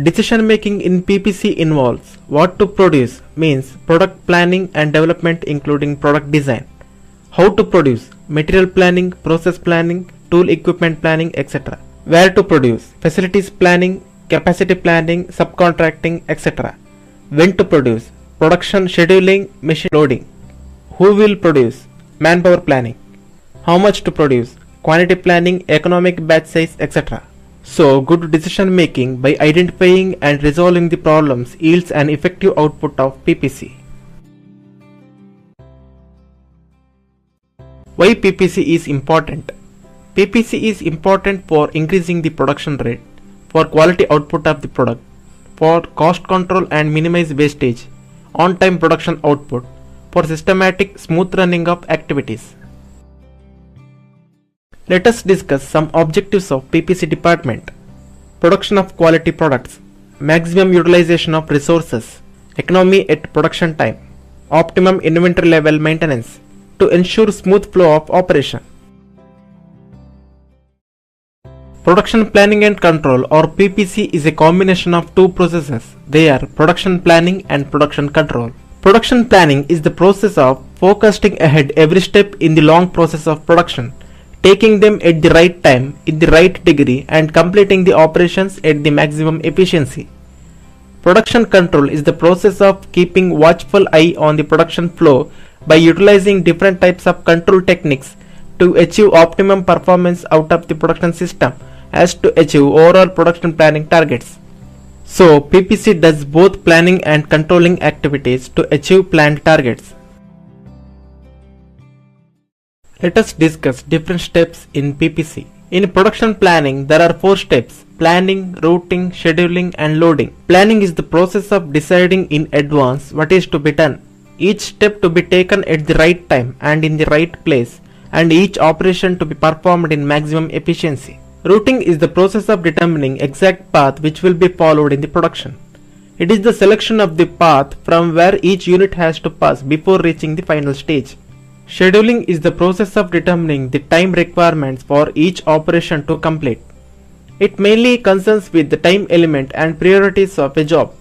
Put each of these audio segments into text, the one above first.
Decision making in PPC involves what to produce, means product planning and development including product design, how to produce, material planning, process planning, tool equipment planning, etc. Where to produce, facilities planning, capacity planning, subcontracting, etc. When to produce, production scheduling, machine loading. Who will produce, manpower planning. How much to produce, quantity planning, economic batch size, etc. So, good decision making by identifying and resolving the problems yields an effective output of PPC. Why PPC is important? PPC is important for increasing the production rate, for quality output of the product, for cost control and minimize wastage, on-time production output, for systematic smooth running of activities. Let us discuss some objectives of PPC department. Production of quality products, maximum utilization of resources, economy at production time, optimum inventory level maintenance to ensure smooth flow of operation. Production planning and control or PPC is a combination of two processes. They are production planning and production control. Production planning is the process of forecasting ahead every step in the long process of production, taking them at the right time, in the right degree, and completing the operations at the maximum efficiency. Production control is the process of keeping watchful eye on the production flow by utilizing different types of control techniques to achieve optimum performance out of the production system as to achieve overall production planning targets. So, PPC does both planning and controlling activities to achieve planned targets. Let us discuss different steps in PPC. In production planning, there are 4 steps: planning, routing, scheduling, and loading. Planning is the process of deciding in advance what is to be done, each step to be taken at the right time and in the right place, and each operation to be performed in maximum efficiency. Routing is the process of determining exact path which will be followed in the production. It is the selection of the path from where each unit has to pass before reaching the final stage. Scheduling is the process of determining the time requirements for each operation to complete. It mainly concerns with the time element and priorities of a job.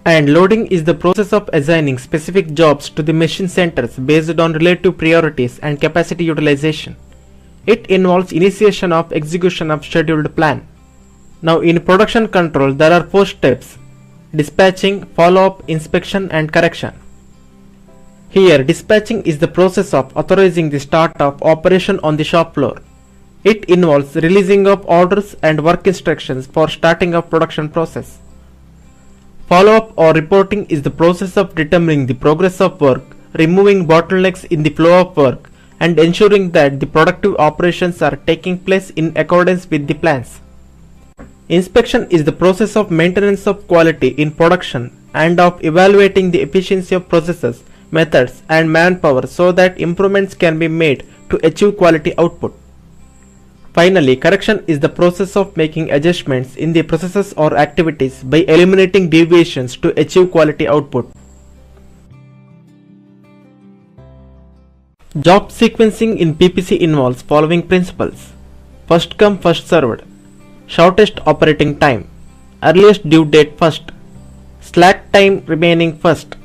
And loading is the process of assigning specific jobs to the machine centers based on relative priorities and capacity utilization. It involves initiation of execution of scheduled plan. Now in production control there are 4 steps: dispatching, follow-up, inspection and correction. Here dispatching is the process of authorizing the start of operation on the shop floor. It involves releasing of orders and work instructions for starting of production process. Follow-up or reporting is the process of determining the progress of work, removing bottlenecks in the flow of work, and ensuring that the productive operations are taking place in accordance with the plans. Inspection is the process of maintenance of quality in production and of evaluating the efficiency of processes, methods and manpower so that improvements can be made to achieve quality output. Finally, correction is the process of making adjustments in the processes or activities by eliminating deviations to achieve quality output. Job sequencing in PPC involves following principles: first come first served, shortest operating time, earliest due date first, slack time remaining first,